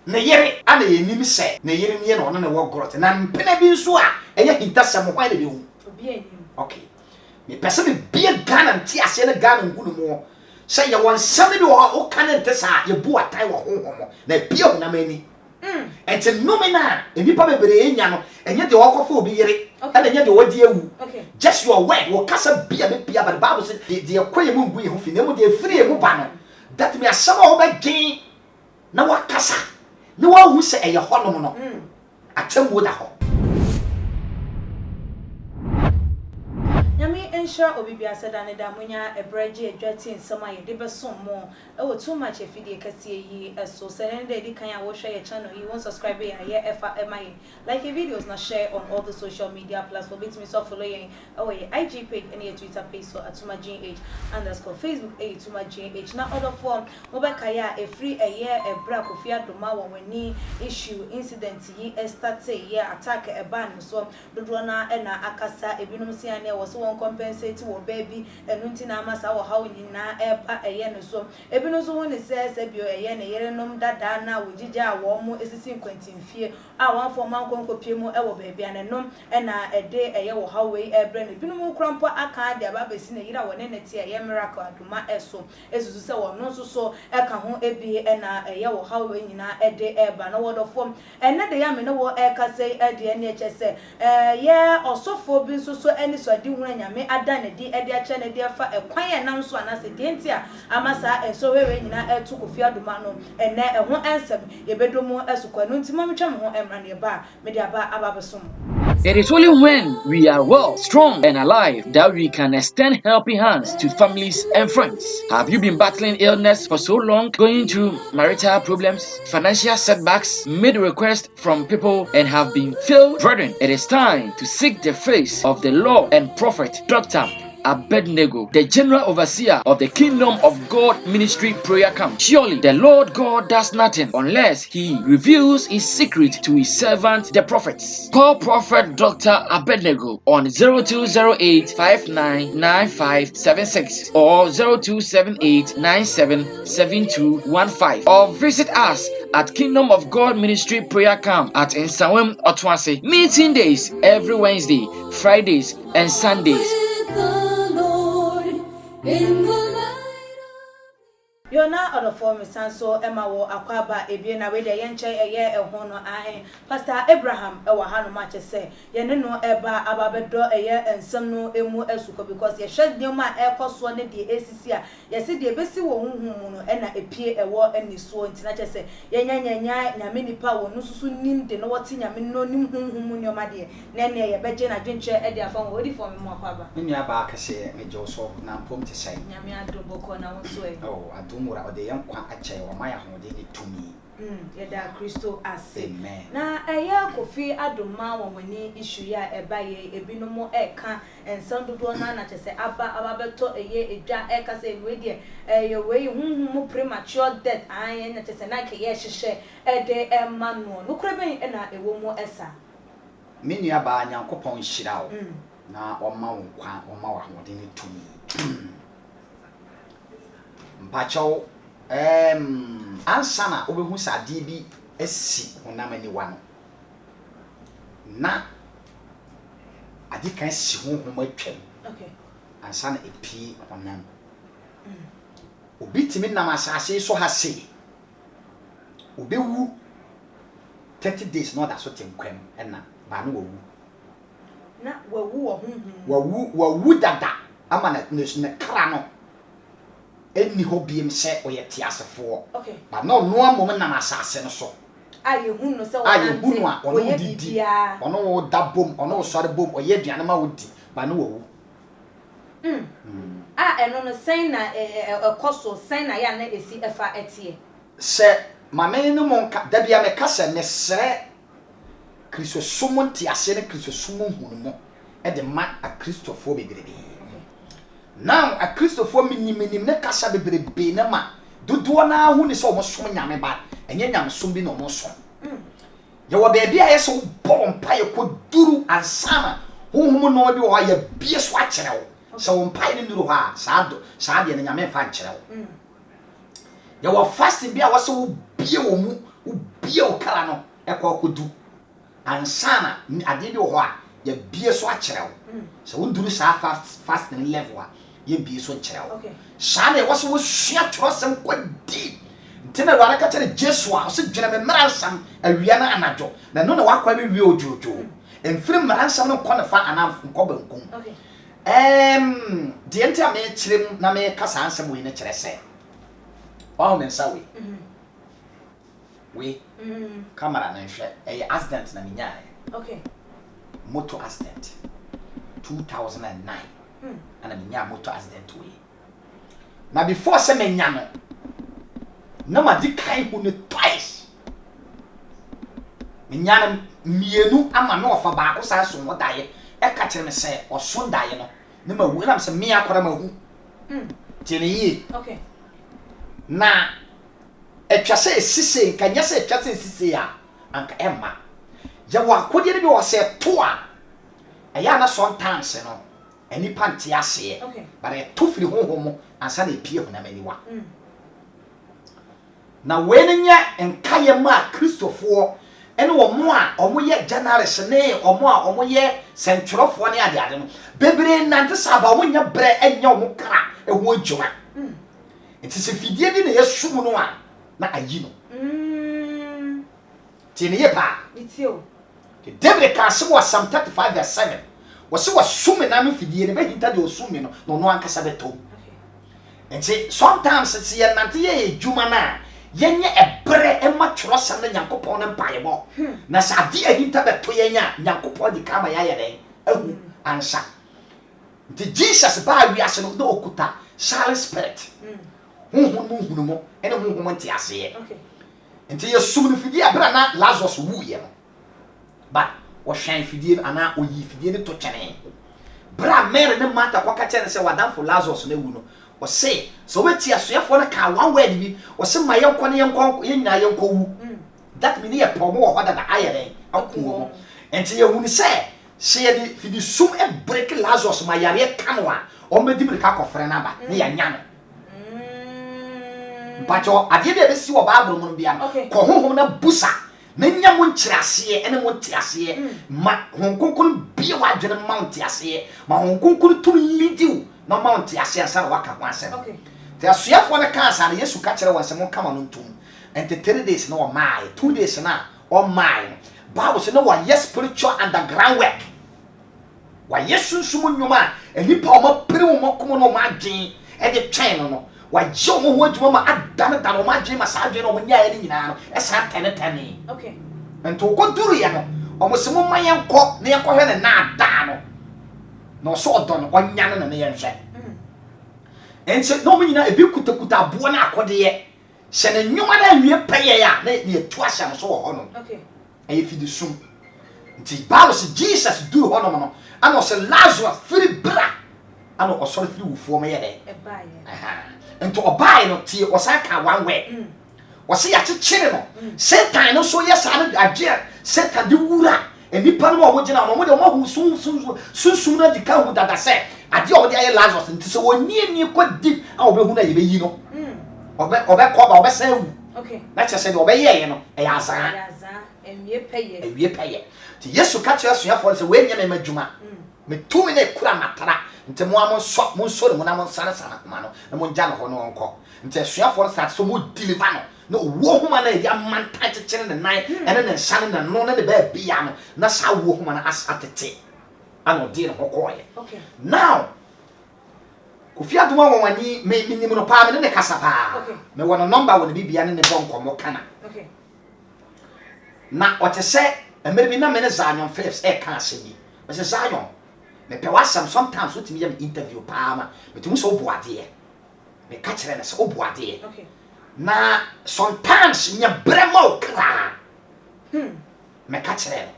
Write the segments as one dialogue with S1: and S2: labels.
S1: ne yere ana yenim se ne yere ne no na wo grot na mpena bi nso a eye hintasem ho ale bi hu
S2: obi enim
S1: okay me pese me bia Ghana nti ase ne Ghana ngunu mo se ye won sam bi wo kan ntesa ye bu atai wo honhom na bia hu na mani enti nomina enipa bebere enya no enye de wakofo obi yere and enye de wodi ewu just your word wo kasa bia be bia but the Bible say de ekoye mu ngu ye ho fi na mu de free e mu ba no that me asama wo be gen na wakasa na wa hu se eye honom no atemwo da ho
S2: Yami ensure obi bia sada ne da munya ebreje adwati nsema ye de besom mo e wo too much efidie kase yi eso send dey kan ya wo hwe your channel you won't subscribe ya ye efa emaye like your videos na share on all the social media platforms bit me so follow yen ye IG page and your Twitter page so @tumagnh_ Facebook @tumagnh na other form mo be kaya e free a year e bra Kofi Adoma woni issue incident yi start ye attack e ban so dodo na e na akasa ebinum sia ne wo so compensate wo baby enu nti na amasa wo hawo nyina eba eye no so ebinu so woni se bio eye ne yere nom dada na wo gigya wo mo esisi nkwantimfie a wan fo man konkopie mu e wo baby anenom e na ede eye wo hawo yi ebre no ebinu mu krampo aka de aba besi na yira wo ne neti eye miracle Adoma eso esusu se wo no so e ka ho ebi e na eye wo hawo nyina ede eba na wo do fom ene de ya me no wo e ka sei ede ne eche se ye osofo bi so eni so adi hu nyame ada ne di ede ache ne di afa ekwan ya nam so anase de ntia amasa enso wewe nyina etu Kofi Adoma no ene eho ensem yebedomu esukwa no ntima metwa me ho emra ne ba me di aba ababesom.
S3: It is only when we are well, strong, and alive that we can extend helping hands to families and friends. Have you been battling illness for so long, going through marital problems, financial setbacks, made requests from people, and have been failed? Brethren, it is time to seek the face of the Lord and Prophet Dr. Abednego, the general overseer of the Kingdom of God Ministry Prayer Camp. Surely the Lord God does nothing unless he reveals his secret to his servant the prophets. Call Prophet Dr. Abednego on 0208-599576 or 0278-977215 or visit us at Kingdom of God Ministry Prayer Camp at Nsawam Otwase. Meeting days every Wednesday, Fridays, and Sundays.
S2: You're not out of form, so Emma wo akwaba ebie na we de yenche eye ehon no ahen Pastor Abraham e wa hanu match say ye ne no eba ababedo eye ensem no emu esuko because ye hwe de ma ekoso ne de esisi a ye se de besi wo hunhum no e na epie ewo aniso ntina che say ye nyanya nyame nipa wo no susu nim de no wote nyame no nim hunhum no ma de na ne ye beje na dwenche e de afa wo di form mu akwaba
S1: nua ba ka se mejo so na pom te sai
S2: nyame adoboko na wo so e
S1: mura ode yankwa ache wa maya hode ni tumi
S2: yeda Kristo ase
S1: amen
S2: na eya Kofi Adoma woni issue ya ebaye ebinom eka ensan dodo na chese ababeto eye edwa eka se we de eye we hunhum premature death ayen na chese na ke ye hihye ede emmanuel no kreben na ewo mu esa
S1: minua ba nyankopon hyirawo na oma wo kwa oma wa hode ni tumi mpacho ansana obehu sade bi esi onamani wa no na ade kan si honhom atwam
S2: okay
S1: ansana epi onam obi timi nam asase so ha se obewu 30 days no da so tenkwam na ba no wawu
S2: na wawu honhom
S1: wawu dada ama na kra no eni ho biem se oyete asefo
S2: okay
S1: but no amom na asase no so
S2: aye hu no se
S1: wonante a ono didi ono wo dabom ono wo sore bom oye aduane ma wodi ba no wo
S2: eno no sen na ekoso sen na ya na esi efa etie
S1: se mame no monka da bia me kasa ne sere Kristo sumo nti ase ne Kristo sumo hunu mo e de ma a Kristofo begrebe now a Kristofo minim ne kasa bebrebe na ma dodo na hu ne so mo som nyame ba enye nyame som bi no mo som ye wo be bia yeso bom paye ko duru ansana honhom no bi wo ya bie so a kire wo so wo paye ne duru ha saa de nyame fa kire wo ye wo fasting bia wo so wo bie wo mu wo bio kra no e kwa kodu ansana ade bi ho a ye bie so a kyerɛw so wonduru sa fasting level a ye bie so kyerɛw sha na wo so wo sua trosem kwa deep ntina wara ka kyerɛ Jesu a so dwene me mransam awia na anadwo na no na wakwa bi wie ojojo emfiri mransam no kɔ ne fa anamfo nkɔ bankum de ntia me kyerem na me kasa ansam we ne kyerɛ sɛ all men say we camera na nhwe e accident na minya motor accident 2009 ana minya motor accident we na before say menya no na ma di kan hu ne twice minya na mienu ama me ofa ba ko sa so mo dae e ka kire me say oso dae no na ma wu na me say me akora ma hu tene yi na etwase esise kanya se etwase esise ya anka emma ya wa kodie bi wo se to a eya na sometimes no eni panti ase but e to firi honhom ansa na epie ho na maniwa na wenenya enkaye ma kristofo ene wo mo a omo ye generous ne omo a omo ye sentwerofo ne ade no bebre nante saba omo nya bre enya omo kra eho adwuma enti se fidie bi na yesum no a na ayi no tini ye pa
S2: itio
S1: David can say was Psalm 35 verse 7 was so sum na me fidie ne be hinta de osum no ankasa beto enti sometimes it's ye nante ye adwuma na yenye ebre ema twrosam na Nyankopon ne mpaebo na sa ade ahinta beto yenya Nyankopon di kama ya yede ahu ansa nti Jesus ba wiase no do okuta Holy Spirit hunu mo ene hunu nti ase nti ye sum no fidie abra na Lazarus wu ye no ba wo hwan fidie ana oyi fidie ne to twene bra mere ne mata kwa ka kyene se wadamfo Lazarus na wu no o se so weti asoyefo na ka one word bi o se ma yenko ne yenko ye nyina yenko wu that mean ye pomo wo hoda da ayere akuo nti ye hunu se ye di fidie sum e break Lazarus ma yare kanwa o medi bre ka kofre na ba ne ya nya no pacho ade de be si wo Bible mu bia ko honhom na busa na nya mo nkyirase ene mo ntiase ma honkonkon bia wa dwene mount ase ma honkonkon tum lidiu na mount ase ansa waka ho asem te asuafo na kan sa na Yesu ka kire won se mo kama no ntum ente 3 days na o mai 2 days na o mai Bible say no one yes spiritual underground work wa Yesu sumu nyuma enipa o ma pere o ma komo no ma dwen e de twen no wa jo mo ho adwuma ma adane da no ma dwen ma sa dwen no mo nya ye nyina no e sa tene ento ko duru ya no o mo se mo ma yenko na yenko hwe ne na ada no so odo no onya no na ye nhwe ense no mo nyina ebi kutakuta abo na akode ye se ne nyuma na wie peye ya na ye tu asha no so wo ho no e fi de sum nti Bible se Jesus do ho no ano se Lazarus free bra ano o so free wufo me ye de
S2: e ba ye
S1: ento obai no tie osaka one way wose ya kyekere no Satan no so yes ane age Satan de wura enipa no mo gina no mo de mo hu sun na dika hu dada se ade o de aye Lazarus nti so woni ko deep a obehu na ye be yi no obe ko ba obe se wu na che se de obe ye no e ya san ewie peye ti Yesu ka che asuafo se we nya me madwuma me tumi na kura matara nti mo amon so de mo na mo sare ma no na mo nja no ho no onko nti asuafo sa so mo deliver no wo homa na ya manta kyekere ne nan ene ne nsan na no na de ba bia no na sa wo homa na asatete ano de no hokoye now Kofi Adoma wani me nim no pa me ne kasa pa me wono number wo ne bibia ne ne bonko mo kana na o te se emere bi na me ne Zion Phillips e ka asemi me se Zion me pe wasam sometimes what me interview pa ma me tumi so boade me ka kire na se oboade na sometimes nya brema okra me ka kire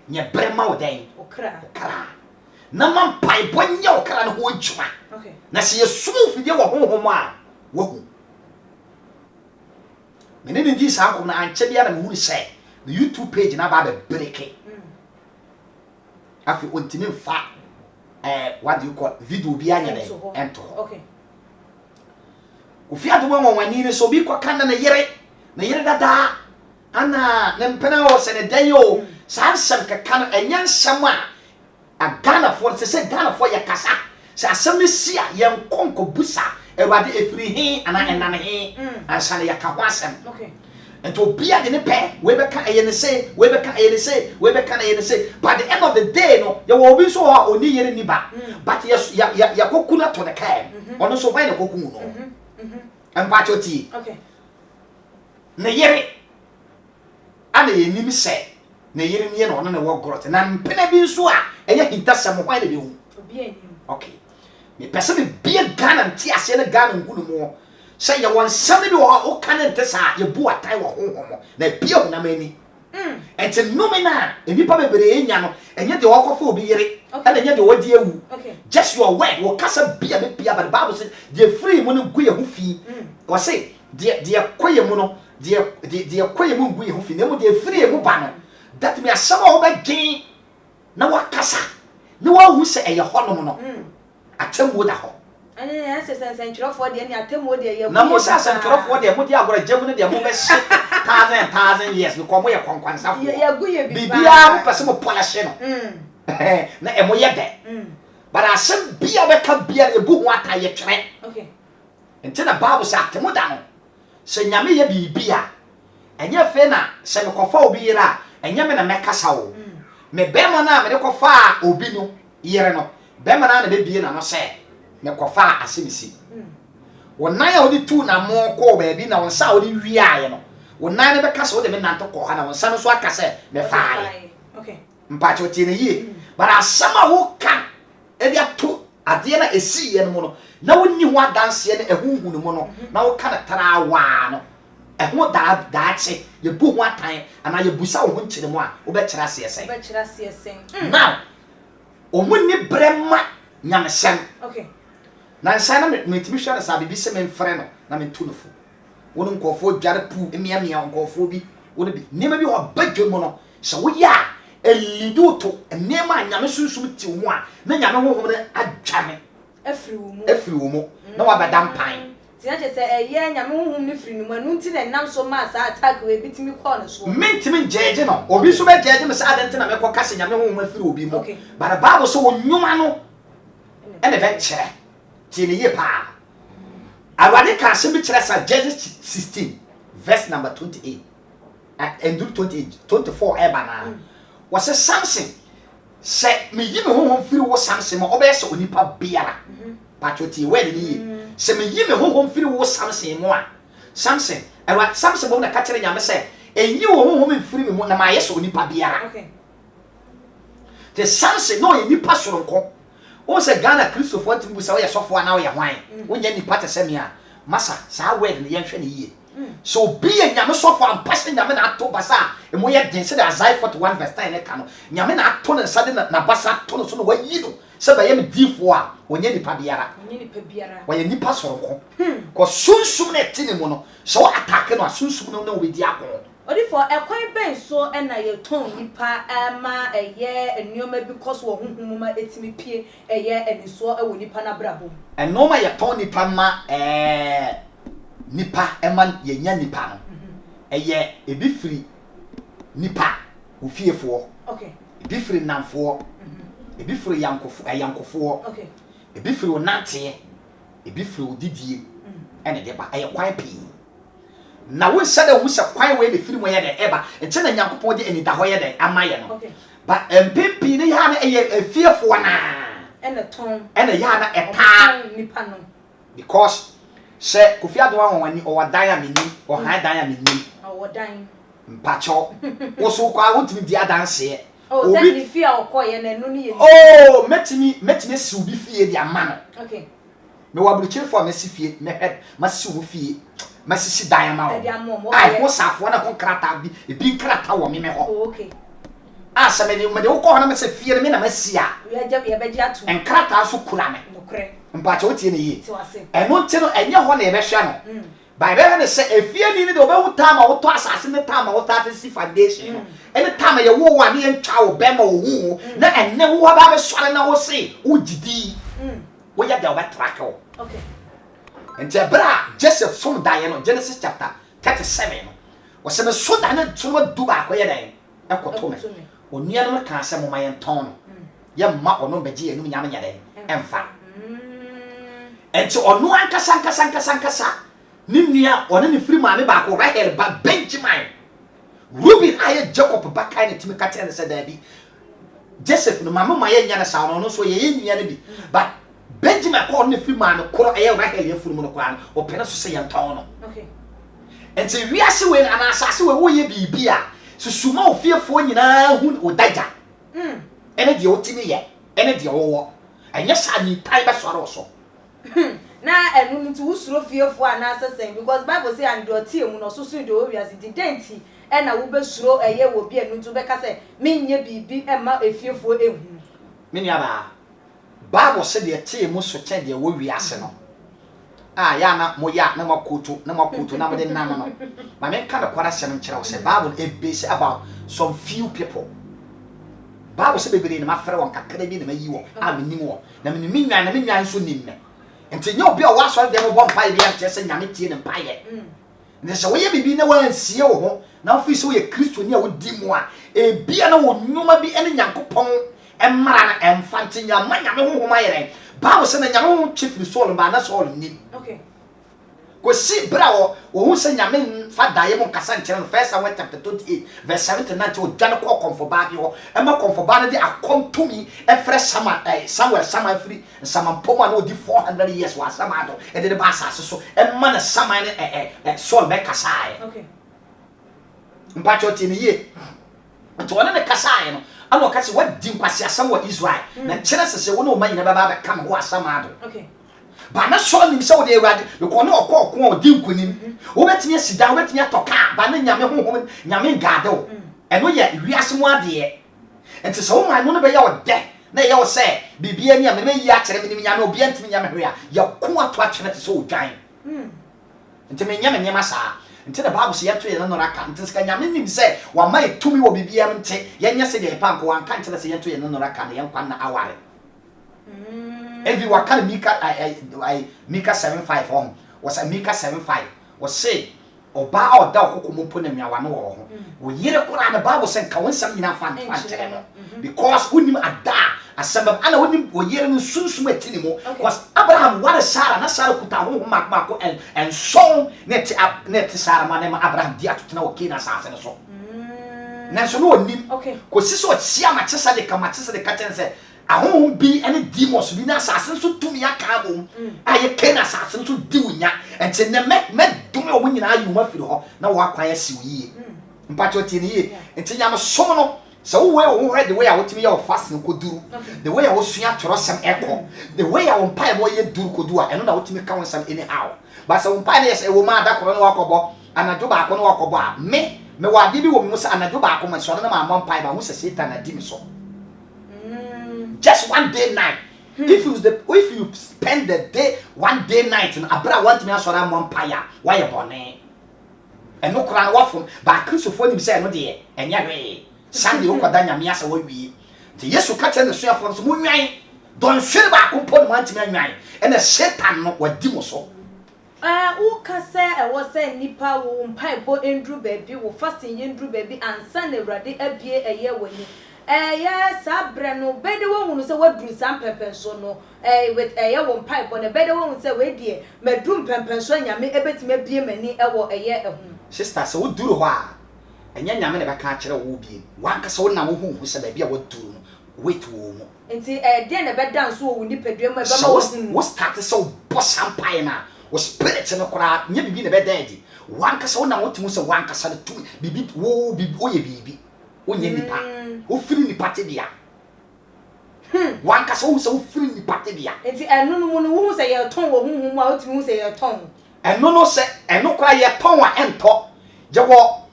S1: nya brema oden okra na man pai bonya okra no ho adwuma na se yesumu fidie wo honhom a wo me ne ndi sa ko na anche bia na me hu se the YouTube page na ba be break afi ontimi fa what do you call video bi anya ne ento Kofi Adoma wani ne so bi kwa kanda na yere dada ana ne mpena o se ne dan yo sansem keka no enya nsem a Ghana for se Ghana for ya kasa se asem ne sia ye nkonko busa ewade efiri hin ana enane hin ansa ne ya ka ho asem
S2: okay
S1: ento bia de ne pe we be ka eye ne say we be ka eye ne say we be ka eye ne say by the end of the day no ye wo bi so ha oni yere ni ba but ya kokuna to the kai ono so why ne kokunu no ampa choti
S2: okay
S1: ne yere ana ye nim se ne yere ne no na wo grot na mpena bi nso a eye hintasem why ne bi hu
S2: obi anim
S1: okay me person be bia Ghana nti ase ne Ghana ngunu mo say ye won same bi o kan nte sa ye bu atai wo honhom na bia hu na mani enti nomina enipa bebere enya no enye de wokofa obi yere and enye de wodi ewu just your word wo kasa bia be bia but the Bible say the free mu no gu ye hu fi wo say de koye mu no de koye mu gu ye hu fi na mu de free mu ba no that me asama wo be gen na wakasa na wa hu se eye honom no atemu da ho
S2: anya se ntrofo de ni atemu de ye
S1: na mo sa ntrofo de mo de agora jemu ne de mo be se 1000 years no komo ye kwankwansa fo
S2: ye gu ye
S1: bibia mo pese mo polish no na e mo ye de but asem bia be ka bia ye bu ho ata ye twere
S2: okay
S1: enti na Bible say atemu da no se nyame ye bibia enye fe na se me kofa obi yera enye me na mekasa wo me be mo na me de kofa obi no yere no be mo na be bie na no se me kofa asemisi wonan ya odi tu na mo ko ba bi na wonsa odi wiaye no wonan ne be kasa odi me nanto ko ha na wonsa no so akase me faaye
S2: okay
S1: mpa choti ne yi bara asama wo kan e dia to ade na esi ye no no na wonni ho adanse ne ehunhu no mo no na wo kana tara wa no eho da che ye bu ho atan ana ye busa wo nkyere mo a wo be kyera se esen now omunni brema nyamesem
S2: okay
S1: na sana me timi hwa na sa bibi se me mfre no na me tu no fu wonu nkofo dware pu emia nkofo bi wonu bi nema bi ho badwem no so wo ya elido to nema nyame sunsum ti wo a na nyame hohom ne adwane afiri wo mu na wa badam pan
S2: ti na che se eye nyame hohom ne firi no mu anu nti na nam so ma sa attack we bitimi call no so
S1: mentimi jeje no obi so be jeje me sa adente na me ko kase nyame hohom afiri obi mu but the Bible so wonwuma no ene be chere tini ye pa awade ka se bi chere sa Genesis 16 verse number 28 and 24 ebana was a Samson se me yime honhom firi wo Samson mo obese onipa biara patroti we ni se me yime honhom firi wo Samson mo a Samson awa Samson bo na ka chere nyame se enyi wo honhom firi me mo na ma yeso onipa biara
S2: okay
S1: the Samson no ye nipa soronko o se Ghana Christopher timbu sa ye sofo ana ye hwan wonya nipa te se me a masa sa word ne yenhwe ne yie so be nyame sofo ampase nyame na ato basa e mo ye den se da Isaiah 41 verse 10 ne ka no nyame na ato ne sade na basa to no so no wayi no se ba ye me difo a wonya nipa biara wo ye nipa soronko ko sunsum na tini mo no so attack no sunsum no na wo bedi akon
S2: odi for ekwan ben so na ye ton nipa ma eye enioma because wo honhom ma etimi pie eye eniso e wo nipa na brabo
S1: enoma ye ton nipa ma nipa eman ye nya nipa no eye ebi firi nipa ofiefo
S2: okay
S1: ebi firi namfo ebi firi yankofo
S2: okay
S1: ebi firi onante ebi firi odidie ene de ba eye kwan pi na wo sɛ da hu sɛ kwan we ne firi mo yɛ de eba nkyɛ na Nyankopɔn de ani da hɔ yɛ de amaye no ba empempi ne ya na ɛyɛ afiefo na ɛna ya na ɛta
S2: nipa no
S1: because sɛ Kofi Adoma wani o wadan a meni o han dan a meni
S2: o wadan
S1: mpacho wo so kwa wo timi di adanse
S2: o sɛ ni fie a okoye na no ne yɛ
S1: oh metimi si obi fie di ama no
S2: okay
S1: me wa bruchiri for me si fie me head ma si wo fie masisi dan ma wo ai ho safo na ho krata bi ebi krata wo me ho
S2: okay
S1: asa me de wo ko ho na me se fie me na masi a
S2: ye beji atu
S1: en krata so kura me
S2: nokre
S1: mpa che wotie ne yi eno nti no enye ho na ye be hwe no bai be ne se efie ni de obehu tama wo to asase ne tama wo ta si foundation ene tama ye wo wa ne ye ntwa wo be ma wo hu na enne wo ba be sore na wo se wo gidi wo ya de wo track wo
S2: okay
S1: enti bra Joseph som daye no Genesis chapter 37 no was a so that so do back where they are cotton. When you are can say my ton. Young ma or no beji and yammy and fa. And so on no anka Nimia or any free money back or right here, but Benjamin. Ruby, I had Jacob back kind to me, Catana said, Daddy. Joseph, no mamma, my yana sound, no so ye enemy. But Benjamin called me free man, call air right here for Monocran or Penasu say Antono. Okay. And so we are so when an assassin will ye be beer. So sumo fearful in a wound or daja. And the old Timmy yet, and the old. And yes, I need time as also.
S2: Na enu nti usuro fiefo anasesen because Bible say and your team no so so do we as the denti e na wo besuro eye wo bi enu nti be ka say menye bibi e ma efiefo ehu
S1: menya ba Bible say the team so chen de wo wi ase no ya na mo ya na makoto na mo de nan no ma me ka da kwara se no kire wo say Bible e base about some few people. Bible say be na ma fere won kakra bi na ma yi wo a menim wo na me nwan so nim me enti nye obi a wa so dem bo mpa bia nche se nyame tie ne mpa ye ne se wo ye bibi na wan sie wo ho na ofi so ye Kristo ni a wo di mu a e bia na wo nyuma bi ene Nyankopon emmara na emfante nyama nyame hohoma yere Bible say na nyame ho chief Saul ba na Saul ni okay ko si bra wo hu se nyame fa dae mo kasa nche no first Samuel chapter 28 verse 79 to dan ko komfo ba bi ho e ma komfo ba na de akontumi e fresh Samuel free Samuel poma no di 400 years wa Samuel e de ba asase so e ma na Samuel Saul be kasa okay mpacho ti ni ye to wona ne kasa no ano kasa wa di nkwasi asam wa Israel na kire sese wo no ma nyina ba ba kam ho Samuel okay ba na so nim se wo de Awurade because no okọ odi nkunim wo betimi asida wo betimi atoka ba na nyame honhom nyame gade wo eno ye wiase mu ade enti so wo man no be ya wo de na ye wo se bibia ni a me yi a kire me nyame obi antimi nyame hwe a ya ko ato a kire te so odwan enti me nyame nyama sa enti the Bible say yeto ye no raka enti ska nyame nim se wa mai tumi wo bibia nte ye nya se de pa nko wan kan kire se yeto ye no raka na ye nkwa na aware every wakana Mika 7:5 on was a Mika 7:5 was say oba oda okokompo na miawa no wo ho wo yire kura na Bible say ka wonsam nyina fan because unim ada asabab ana unim wo yire no sunsum atini mo because Abraham ware Sarah na Sarah kuta ho makmako and so net Sarah ma Abraham dia tutena wo kina sase no so na so no onim ko siso tia ma chesa de kama chesa de katense ahon bi ene demons bi na assassin so tumi aka bom aye ken assassin so di wunya enti ne me dumi o nyina ayu ma firi ho na wo akwan asi wiye mpacho ti ni ye enti nyam som no so wo we the way a wotimi ya fasting koduru the way a wo sua torosem eko the way a wo mpa e bo ye duru kodu a eno na wotimi ka wonsam anyhow but so mpa na yes e wo ma da koro na wakobo anajo ba ko na wakobo a me wade bi wo mi so anajo ba ko ma so na ma mpa ba hu se Satan na di mi so just one day night. If you spend the day one day night and abra want me asora empire, why you born? And no crown what from but Christopher him say no dey enya we Sunday o kwada nyame asa wo wi ti Yesu ka tell the so for so mo nwan don hwere ba ko pon want me nwan and Satan no wadi mo so
S2: wo ka say e wo say nipa wo mpai bo endru baby wo fasting endru baby ansa na Awurade abie eye wani yes abre no bede wo hunu se wadru sam pempenso no with wo mpai bo ne bede wo hunu se we die madrum pempenso nyame ebetime bie mani e wo ehu
S1: sister se wo duru ho a enya nyame ne beka kire wo bie wanka se wo na wo hunu se ba bia wo duru no wait wo mo
S2: enti de ne be dance wo wu nipadua ma be ma wo hunu
S1: wo start se wo boss ampai na wo spirit no kora nya bibi ne be daddy wanka se wo na wo timu se wanka se tu bibi wo bibi o ye bibi onye nipa o firi nipa te dia wanka so wo firi nipa te dia
S2: enti enu no mu no wo se ye ton wo huhu ma o timi wo se ye ton
S1: enu no se enu kwa ye ton wa ento je wo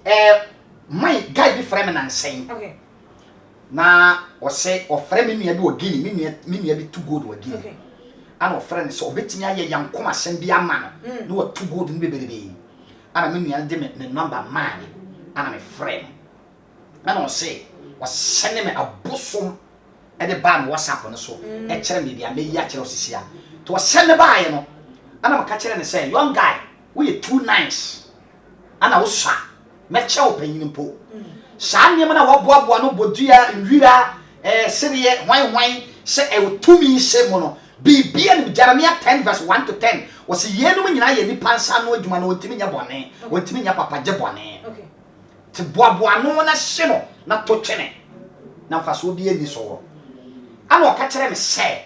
S1: my guy bi frame na nsen okay na o se o frame mi bi o gini mi bi too good o gini okay ana o frame so obetimi aye yankom asem bi ama no na o too good ni bebere ana mi nua de me number man ana me frame ana o se was sending me a bosom at the band WhatsApp on so e kire me bia me ya kire osisia to send me by no ana ma ka kire ne say young guy we too nice ana wo sha mecha opanyin mpo saa nneema na woboaboa no bodua nwira seriye hwan se tumi se mo no bibia ni Jeremiah 10 verse 1 to 10 was yenum nyina ye nipa nsa no adwuma no wontimi nya bone wontimi nya papa je bone
S2: okay
S1: te boaboa no na hye no na to twene na faso bi ani so ana o ka kire me se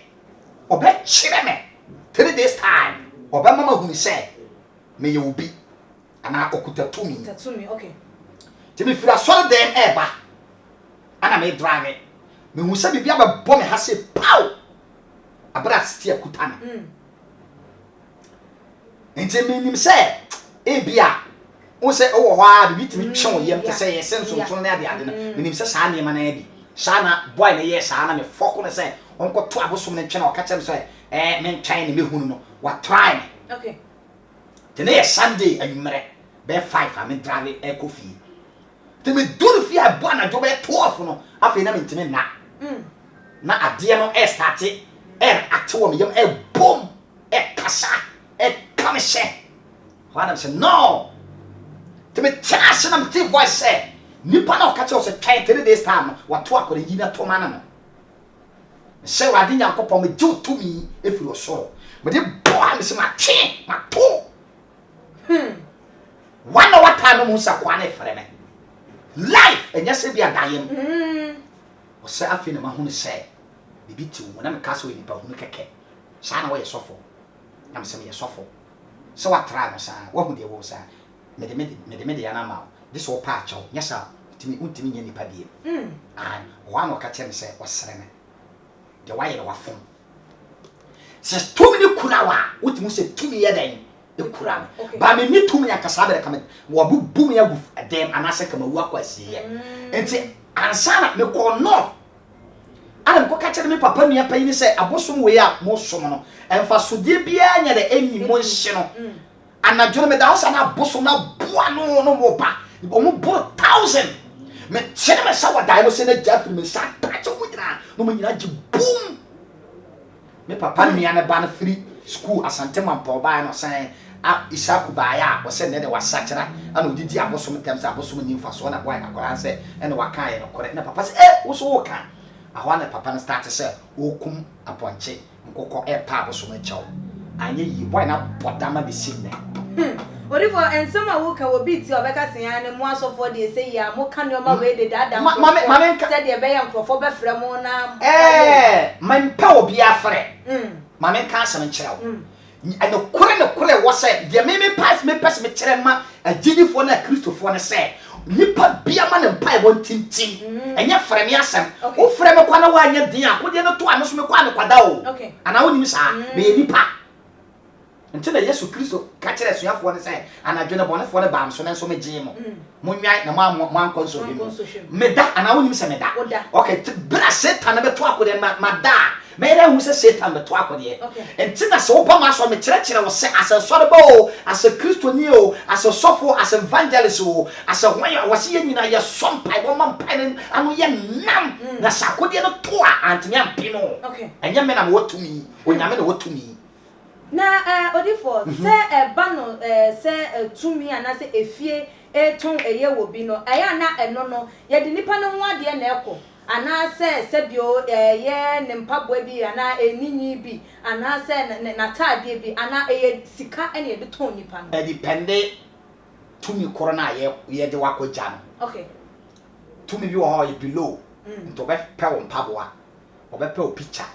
S1: obe kire me 3 days time obe mama hu mi se me ye obi ana okuta tumi
S2: okay
S1: te me fira so dem eba ana me drive me hu se bibia be bo me ha se pow abra stia kutana enti me nim se ebia o se o ho a bi timi twen o yem te se ye senso tun na ade ade na me nim se saa ne ma na bi saa na boy na ye saa na me foko na se onko to abosom ne twen o ka chem se me twen ne me hunu no wa try me
S2: okay
S1: tene Sunday ayumre be 5 am drive Kofi te me do fi a bo na do be 12 no afi na me ntimi na ade no start active me yam boom kasa come say what am say no to me chance na me voice say nipa na okache o say 3 days time what to akore yi na to mana no say wa de nyankopon me ju to me efiri osoro me de boy me say ma twe ma to one hour time mo sa kwa na efere me life enya se bia dayem o say afi na ma hu ne say bibi ti wo na me ka so nipa hu ne keke sa na wo ye sofo na me se me ye sofo so what try no sa wo hu de wo sa me de ya na ma this wo pa acho nya sa untimi nya nipa die wa no ka che me se wo sere me de wa ye no wa fom se tumi ni kurawa utimi se tumi ye den e kura me ba me ni tumi ya kasa bere kama wo bu me ya gu dem anase kama wu akwasi ye enti ansana me ko no ana ko ka kire me papa nua pa yi ni se abosom we ya mo som no emfa sodie bia nya de eni mo nhye no anadwo me da hosa na abosom na boa no mo ba o mo bo 1000 me kire me sa wada mo se na jafi me sa tacho mo nyina no mo nyina ji boom me papa nua na ba na free school asante mampa ba no san isaku ba ya o se ne de wasachira ana odidi abosom tem se abosom ni mfa so na boy akora se ene waka ye no kore na papa se wo so wo ka ahwa na papa na start se okum aponche nkoko pa abosom echaw anye yi boy na bodama be sinne
S2: orifo ensema wo ka wo biti obeka sen ne mo asofo de se ya mo ka ne ma we de dada
S1: mama
S2: se de be ya nkrofo be frɛ mo na
S1: man pa obi afre mama ka asem nkyerɛw ene kore wo se de me pass me kyerɛ ma agidifo na kristofo ne se nipa bia ma ne mpa e won tintin enye frɛ me asem wo frɛ me kwa na wa anya din a ko de no to ame so me kwa me kwada o ana wo nim saa me nipa ntena Yesu Kristo ka kire suafo ne sai anadwo ne bonefo ne bam so ne so me gye mo munwan na mo ankonso bi meda ana wonim se meda okay bra Satan be to akode mada me re hu se Satan be to akode ntena so bo ma so me kire wo se asensore bo as a Kristo ni o as a sofo as evangelist o as a wan wo se nyina ye sompai wo man pai anu ye nam na sakode no to a antimi ampino enye me na mo tumi onyame na wotumi
S2: na odifo se ba no se tumi ana se efie eton eye wo bi no aya na eno no ye de nipa no ho ade na eko ana se bio ye ne mpabo bi ana eninyi bi ana se na taade bi ana eye sika ene ye de ton nipa no
S1: depende tumi corona ye de wakoja no
S2: okay
S1: tumi bi wo ho ye below nto be pe wo mpabo a obe pe o picture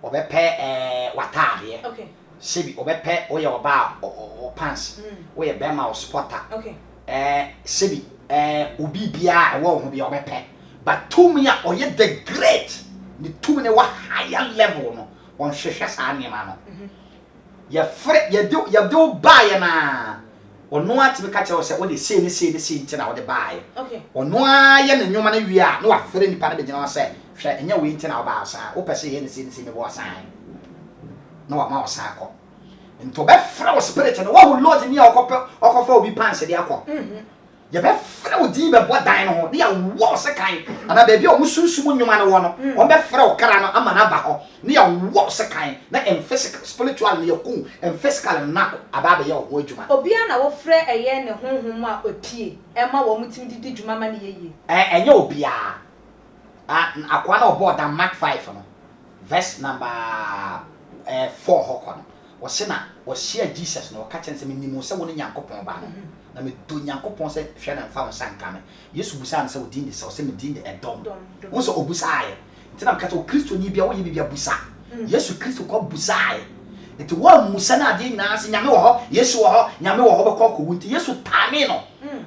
S1: obe pe wataade
S2: okay
S1: sebi obepe oye oba o pants oye bema o spotter
S2: okay
S1: sebi obi bia ewo ho bia obepe but tumi a oye the great ni tumi ne wa higher level no on hwehwe sa anema no ya fre ya do buy na ono atime ka kire o se o de sei ni ntina o de buy
S2: okay
S1: ono aye ne nwoma na wi a no wa fre nipa na be gina o se hwe enya we ntina o ba sa o pese ye ni sei me bo san no wa ma osako nto be fra o spirit no wa hu lord ni okofa obi pants de akọ ye be frɛ wo din be bɔ dan no ho ne ya wo se kan ana ba bi o musunsum nnwuma no wo no o be frɛ wo kra no ama na ba ho ne ya wo se kan na em physical spiritual ne yaku em physical na aba ba ye wo adwuma
S2: obia na wo frɛ eye ne honhom a opie e ma wo mutim didi dwuma ma ne yeye
S1: enye obia akwa na obo dan Mark 5 no verse number 4 hokɔ no wo se na wo share Jesus no ka kyɛn sɛ menimo sɛ wo ne Nyankopɔn ba no na me do Nyankopɔn sɛ hwɛ na mfa wo sanka me Yesu busa na sɛ wo din de sɛ wo sɛ me din de Edom wo sɛ obusa aye nti na mka Kristo ni bia wo ye bia busa Yesu Kristo ko busa aye nti wo musa na ade nyina sɛ nyame wo hɔ Yesu wo hɔ nyame wo hɔ bɛkɔ ko wunti Yesu tame no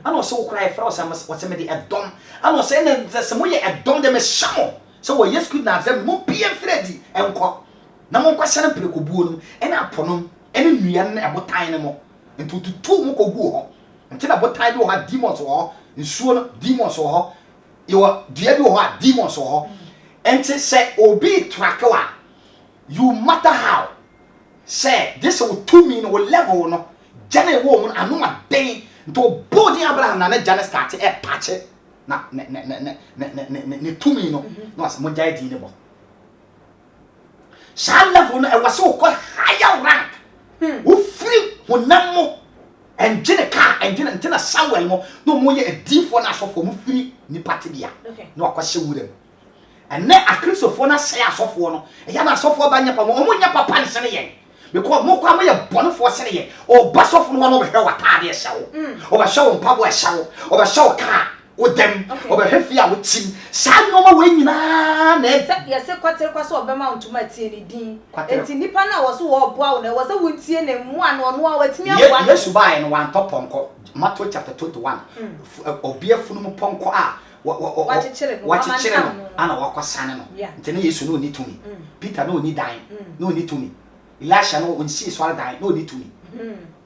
S1: ana sɛ wo kra e fra wo sɛ me de Edom ana sɛ ne sɛ mo ye Edom de me shamo sɛ wo Yesu Kristo na sɛ mo pie fredi enko na mo kwasane prekobuo no ena aponom ene nua ne abotan ne mo ntututu mo kogu ho nti na botan bi wo ha demons wo ho nsuo no demons wo ho yo dua bi wo ho a demons wo ho enti sɛ obi trackewa you matter how say this will to me no level no jane wo mo anu ma den nto body Abraham na jane start e pache na ne to me no no as mo jai di ne bo sa level no e was so called higher rank wo free honam mo engine car engine ntina Samuel mo no mo ye edifo na asofo mo free ni party bia no akwahye wurem ene akristofo na say asofo no e ya na asofo ba nya pa mo nya papa nse ne yen because mo kwa mo ye bonfo se ne yen o basofo no no be hwe watade e hyewo o be hyewo mpabo e hyewo o be hyewo car odem obehefia wotim saa nyoma we nyina na
S2: yese kwatere kwaso obema ntuma tie ne din enti nipa na wo so wo boa wo na wo se wontie ne mu ana ono a watimi aboa
S1: Yesu bai no wan toponko Matthew chapter 21 obia funum ponko a
S2: wachichere
S1: no ana wakosane no enti ne Yesu no ni tumi Peter no ni dan no ni tumi Elisha no onsi swara dan no ni tumi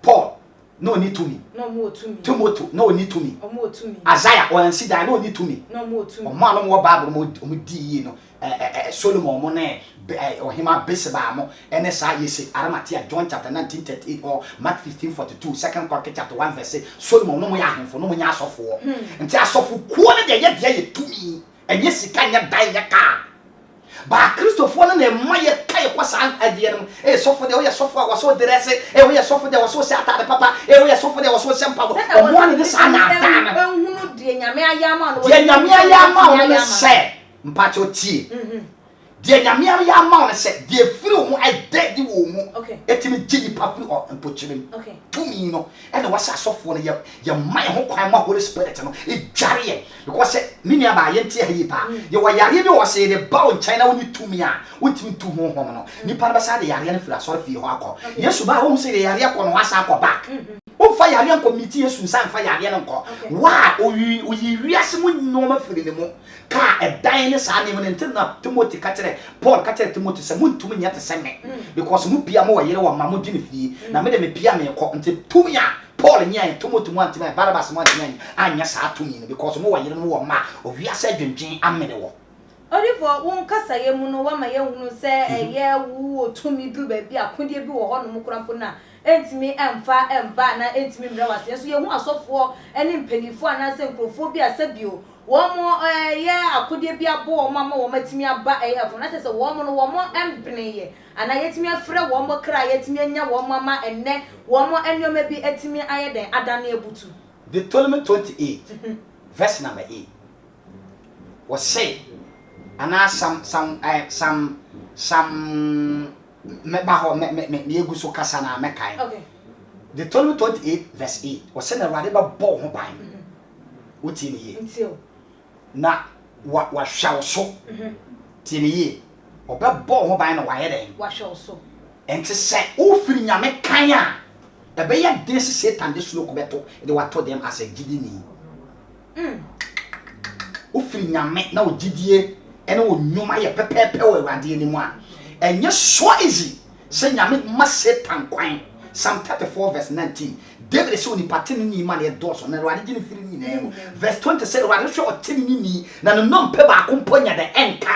S1: Paul no need to me.
S2: No more to me.
S1: Tomato, no need to me.
S2: Or more to me.
S1: Isaiah or Sida, no need to me.
S2: No more to me.
S1: Or man, more Bible, you know, Solomon Monet, or him a Bissabamo, NSI, yes, Aramatia, John chapter 1938, or Mark 1542, second Corinthians chapter 1, verse Solomon, no more for no one else of war. And just of quality yet to me, and yes, he can't die your car. Ba Christopher na maye kai kwasa adie no sofo de o ye sofo wa so dresse o ye sofo de wa so se atade papa o ye sofo de wa so se mpago o mo ne de sa na da na
S2: ehunu de nyame ayama no
S1: de nyame ayama no se mpacho tie de nyame ayama no se de firi o mo ade di wo mu etimi gidi papi o mpochirem to me no e na wasa sofo no ye mai ho kwan ma Holy Spirit no e dware ye because mini aba ye ntia yi pa ye wa yare bi wo se de ba o China woni tumi a wotimi tu ho ho no nipa ba sa de yare no fira so fi ho akọ Yesu ba wo se de yare akọ no wasa akọ back o fa yare nko miti Yesu san fa yare no nko wa o yi wiase mu no ma firi ne mu ka edan ne sa ne mu ntina Timothy katere Paul katere Timothy se mu ntumi nya te se me because mu pia mo wa yere wa ma mo gine fie na me de me pia me ko nti tumi a Paul nya Timothy mu antima Barnabas mu antima anya sa tumi no because mo wa yere no wo ma o wiase adwendwen amene wo
S2: Orifo won kasa ye mu no wa ma ye hunu se eye wu otumi du ba bi akodie bi wo ho no mukrampo na entimi emfa emba na entimi mra wase so ye hu asofo ene mpanifo ana se nkrofo bi asabio wo mo ye akodie bi abo wo ma wo matimi aba efo na tese wo mo no wo mo empene ye ana yetimi afre wo mo kra yetimi anya wo mo ma enne wo mo enwoma bi etimi ayeden adane ebutu
S1: Deuteronomy 28 verse number 8 was say ana some me baho me egu so kasa na me kai Deuteronomy 28 verse 8 was say na Awurade ba bo ho ban woti ne ye na wa hwaw so ti ne ye oba bo ho ban na wa ye den
S2: wa hwaw so
S1: enti se o firi nyame kan a ebe ya desi Satan de sulo ko beto de wato dem as a gidini o firi nyame na o gidie ene o nyuma ye pepepe o Awurade ni mu a enye so easy say nyame ma Satan kwan Psalm 34 verse 19 David say oni patini ni ma na doso na Awurade gini firi ni na mu verse 20 say Awurade hwe otini ni na no nompe ba ko mponya de enka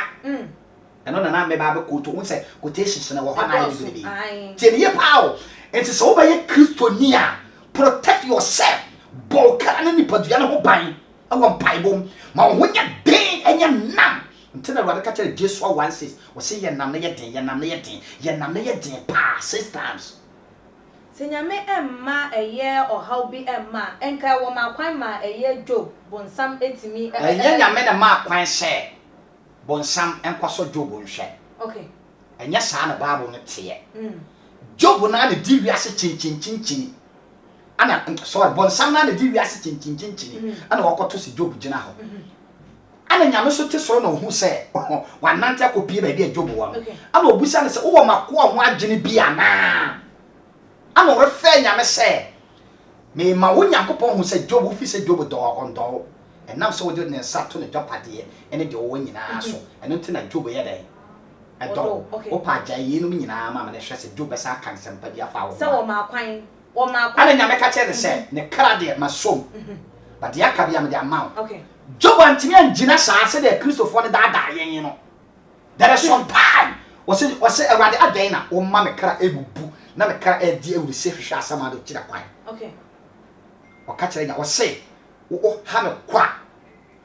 S1: eno na me ba be ko to won say quotations na wo ha na ye bi tie ye pawo enti so obaye Kristo ni a protect yourself bo ka na nipadua no ho ban awon paibom ma wo nya den enya nam ntina Awurade ka kire Jesu 1:6 wo se ye nam na ye den ye nam na ye den ye nam na ye den pa 6 times
S2: Senyame emma eye ohaw bi emma enka wo ma kwan ma eye Job bonsam etimi
S1: enya nyame na ma kwan se bonsam enkoso Job nhwe
S2: okay
S1: enya saa na Bible no tie Job na ne di wiase chinchin ana sorry bonsam na ne di wiase chinchin ana wakoto se Job gina ho ana nyame so te so na hu se wanante akopie ba dia Job wa ana obusa ne se wo mako ho agene bi ana ana wo fe nyame se me ma wo Nyankopon hu se Job fi se Job do ondo enam so wo de ne sato ne dwapade ene de wo nyina so eno nti na Job ye dai edo o pa ja yi no nyina ma ne hwe se Job sa kan sempa bi afa wo
S2: se wo ma kwan
S1: ana nyame ka che de se ne kra de masom ba de aka bi am de amount
S2: okay
S1: Job antimi angina saa se de Christopher ne da yen no there is some time was Awurade adan na wo ma me kra ebubu na me kra edi ewuri se hwehwe asama do kira kwan
S2: okay
S1: o ka kire nya wo se wo ha me kwa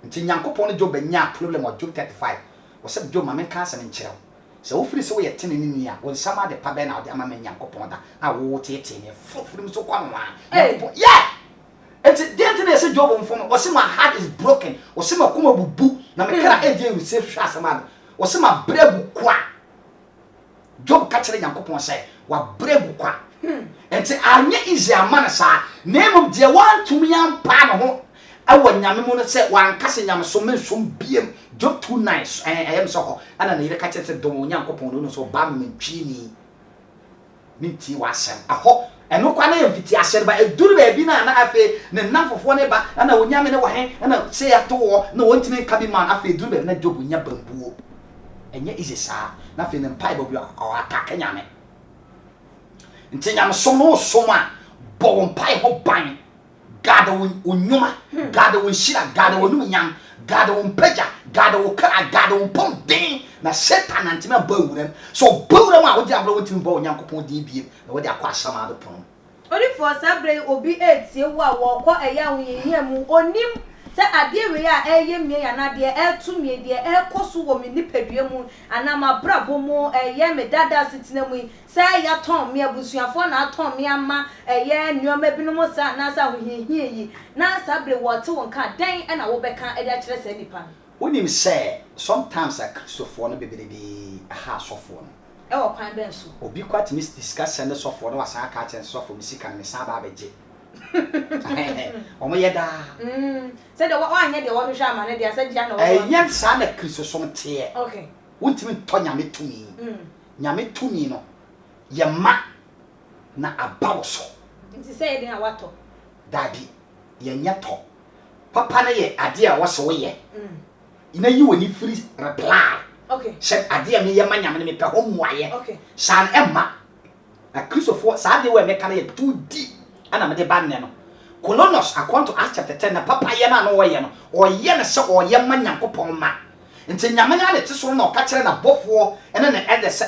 S1: nti Nyankopon ne Job nya problem of Job 35 wo se Job ma me ka asem nkire se wo firi se wo ye tene ni a wo nsama de pa be na wo de ama me Nyankopon da a wo tete ne fofuru so kwa no a Nyankopon yeah enti dente na se Job mfom wo se my heart is broken wo se makoma bubu na me kra edi ewuri se hwehwe asama do wo se ma brebu kwa Job ka kire Nyankopon se wa brebu kwa enti anye easy amana sa name de wan tumi ampa no ho awo nyame mu no se wan kase nyame so mensom biem Job 2:9 ayem so ho ana na yire ka kire se dom Nyankopon no so ba me ntwi ni nti wasem aho eno kwa na yemfiti asere ba eduru ba bi na afe ne namfofo ne ba ana onyame ne wo hen ana se ya to wo na wontimi ka bi man afe eduru ba na Job nya bambuo enye easy sa na afe ne mpai bo bi o ataka nyame nti nyame so no so ma bo mpai ho ban gada wonyuma gada wonshira gada wonu nyam gada wonpaja gada wokara gada wonpondin na Satan antima bawuram so bawuram a wodi abro wotim ba Onyankopon din biem na wodi akwa asama do pon
S2: odi for sabre obi etie wo a wo kọ eya woyehia mu onim se ade we a eye mie ya na de etu mie de ekoso wo me nipadua mu ana mabrabo mu eye me dada sitina mu se ya ton me abusuafo na ton me ama eye nneoma bi no mo sa na sa woyehia yi na sabre wo te won ka dan na wo beka ede a kire se nipa
S1: wonim se sometimes a Christopher no bebelebe aha sofo no
S2: e wo kwan ben so
S1: obi kwat mis discuss and sofo no wasa aka chen sofo misika ne sa ba beje omo yeda
S2: se de wo anya de wo hwehwe ama ne de se dia na wo
S1: yen sa na Christopher tie
S2: okay
S1: wontimi to nyame tumi nyame tumi no ye ma na abawo so
S2: nti se ye de awato
S1: dabi ye nyato papa na ye ade a wo se wo ye ina yi woni free reply
S2: okay
S1: se ade a me ye ma nyame ne me pe ho muaye
S2: okay
S1: san emma a Christopher sa de we me kana ye 2D ana me de ba ne no Colonos according to Acts chapter 10 na papa ye na no wo ye no o ye ne se o ye ma Nyankopon ma nti nyame na de tesoro na o ka kire na bofo ene na ede se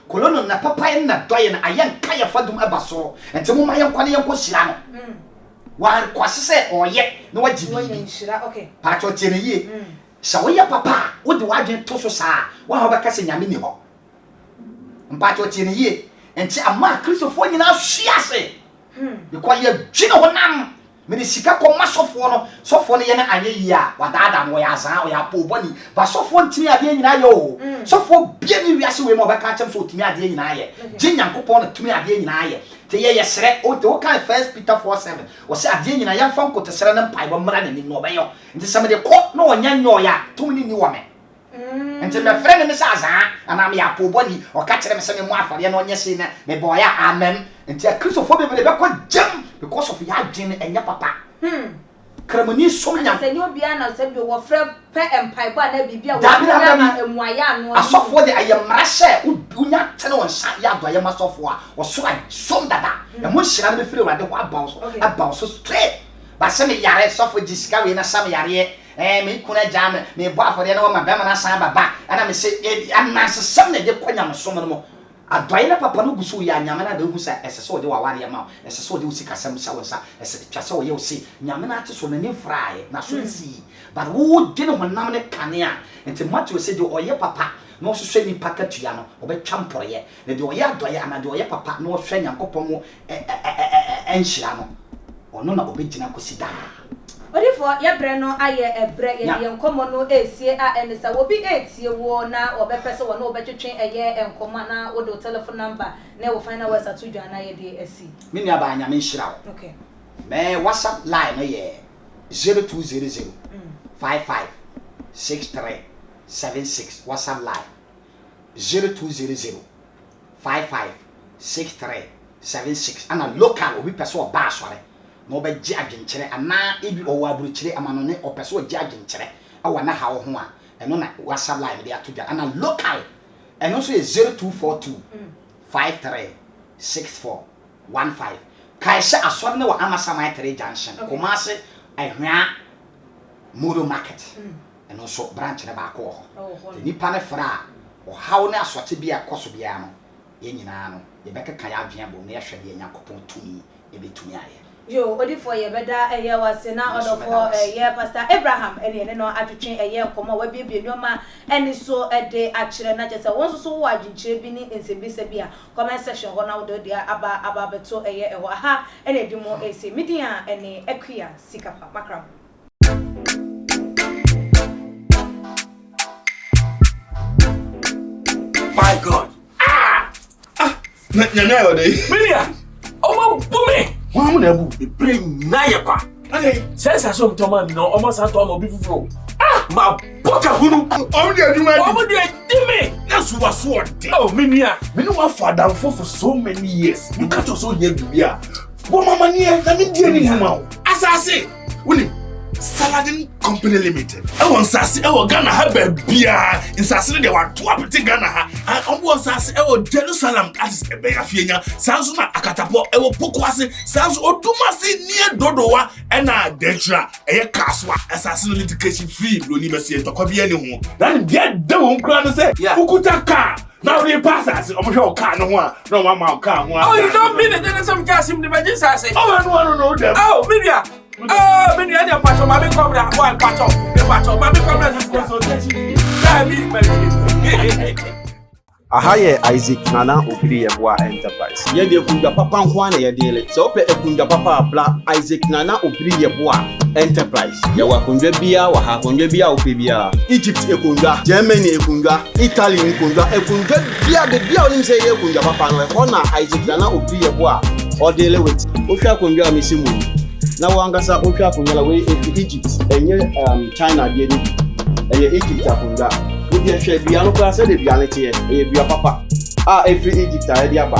S1: Colonos na papa ye na doye na ayen ka ye fadum abaso nti mo ma ye nkwane ye nkohyira no wa kwase se o ye na wajibi
S2: nhyira okay
S1: pa cho tie ne ye sa wo ye papa wo de wadwen to so saa wa ho beka se nyame ni ho mpa cho tie ne ye nti ama Christopher nyina hwiase because ye dwina honam me de sika ko masofo no ye na anye yi a wadada no ya zan o ya po boni ba sofo ntimi ade nyina ye o sofo bia ni wiase we mo ba ka chem so timi ade nyina ye je Nyankopon no timi ade nyina ye te ye sere o te o kan 1 Peter 4:7 o se ade nyina ya fa nko te sere na mpai bo mra na ni no be yo nti se me de ko no onya nyo ya tumi ni wo me nti me frɛ me sa zan ana me ya po boni o ka kire me se me mo afare na onye se na me boya amen nti a Christopher bebele be ko jam because of ya dwen enya papa kramani somnya
S2: se ni obi ana se bi wo frɛ pe empire ba na bibia wo na emuaya no
S1: asofo de ayemra hye unya tene won sa ya do ayema sofo a wo so som dada e mo hyira na be firi wade ho abaw so straight ba se me yare sofo jisika we na sam yare me kuna jam me bo afore na wo ma be ma na san baba ana me se ananse sam na de kwanya me som no mo adwaye na papa no guso ya nyame na de hu sa esese wo de waware ma esese wo de usika sam sa wonsa esese twase wo ye wo se nyame na ate so na ne frae na so nsi but wo de no honam ne kane a enti Matthew se de oye papa no so hwe ni pakatua no obetwa mporoye na de oye adwaye ana de oye papa no hwe Nyankopon mo enhyira no ono na obegina kosida
S2: Odifo ya bre no aye ebre ye nkomo no esie a enisa wo bi etie wo na obepese wo na obetwetwe eye enkomo na wo do telephone number na wo find out to dwa na ye de asi
S1: me nua ba nya me nhyira wo
S2: okay
S1: me WhatsApp line no ye 0200 55 63 76 WhatsApp line 0200 55 63 76 ana local obi pese o ba asore no be gi adwenkyere ana ebi o wa burukyere amano ne o pese o gi adwenkyere awa na ha wo ho a eno na WhatsApp line de atodwa ana local eno so 0242 53 64 15 kai se asore ne wa Amasama 3 junction Kumasi ehwa Moro market eno so branch ne ba ko ho ni pane fra o hawo ne asote bia koso bia no ye nyina no ye beka kan ya adwen bo ne ye hwede Nyankopon tumi e betumi aye
S2: yo odifo ye beda eye wase na odofo ye Pastor Abraham ene no atwetwe eye nkomo wa biebie nyoma eni so de akire na jese won so wo adwinkyire bi ni nsebisa bi a comment section ho na wo de aba beto eye eho ha ene di mo ese media ene ekwia sikapa makram
S4: my God
S5: Nyanya ode.
S4: Milia omo bumi
S5: Wa mu na bu.
S4: the brain na ye kwa
S5: Okay.
S4: sense aso mtoma mi no omo san to omo bi fufuro ma boka hunu
S5: Omo de aduma di.
S4: omo de dimi
S5: Na so wa so ode.
S4: oh minia
S5: Me no wa for so many years. You catch us so here bibia. Bo mama ni e na me die ni huma o. Asase. Woni Saladin Company Limited. I want sase e wo Ghana ha ba bia. Insase de wa to apete Ghana ha. Omo sase e wo Jerusalem that is ebe ya fienya. Sanso na akatapo e wo pokwase. Sanso odumase nie dodowa e na dentra e ye kaswa. Asase no litigation free lo ni bese to kwa bia ni ho. Dan bia da wo nkra no se. Ukuta car. Now they pass us. I'm sure car no one. No mama car one.
S4: oh you don't mean it then some gas him the majin say
S5: Oh, I don't know them.
S4: oh minia minia dey pacho ma be come na one pacho ma be come na this consultation na me
S6: Ahaye Isaac Nana Obiri Yeboa Enterprise. Yede kunja papa nkwa na yedele. Se ope ekunja papa abla Isaac Nana Obiri Yeboa Enterprise. Yewa kunja bia wa ha kunja bia ope bia. Egypt ekunja, Germany ekunja, Italy ekunja bia de bia onim se ye kunja papa no e na Isaac Nana Obiri Yeboa odele with. Ohwa kunja amesimu. Na wangasa ohwa kunja we Egypt enye China de ni. Eye Egypt akunja. We share bia no class de bia nete e bia papa every Egypt a de aba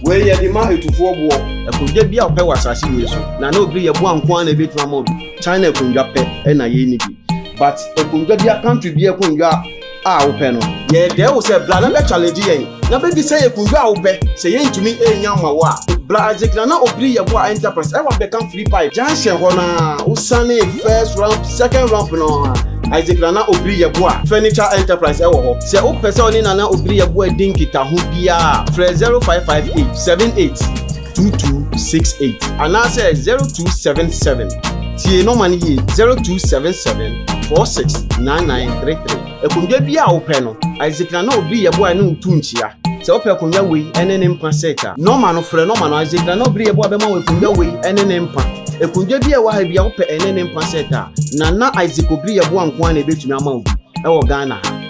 S6: we ye de ma etufo bo e ko je bia ope wasase we so na Obiri Yeboa nko na betuma mo China e kunja pe e na ye ni bi but e kunja bia country bia kunja ope no ye de wo se bla na be challenge yen na be bi say e kunja ope say ye ntumi enya ma wa bla Isaac Nana Obiri Yeboa Enterprise e wa be kan free pipe junction ho na usane first round second round no Isaac Nana Obiri Yeboa Furniture Enterprise ewo ho. Se o pese oni Nana Obiri Yeboa din kita ho bia. Fre 0558 78 2268. Ana se 0277. Tie no mani ye 0277 469933. Ekunja bia o pe no. Isaac Nana Obiri Yeboa no ntunchia. Se o pe kunja we ene ne mpa seka. No ma no fre no ma no Isaac Nana Obiri Yeboa be ma we kunja we ene ne mpa. Ekunja bia wa ha bia wo pe ene ne mpa seka. Nana Isaac Obiri Yeboa nko na ebetumi ama obi e wo Ghana ha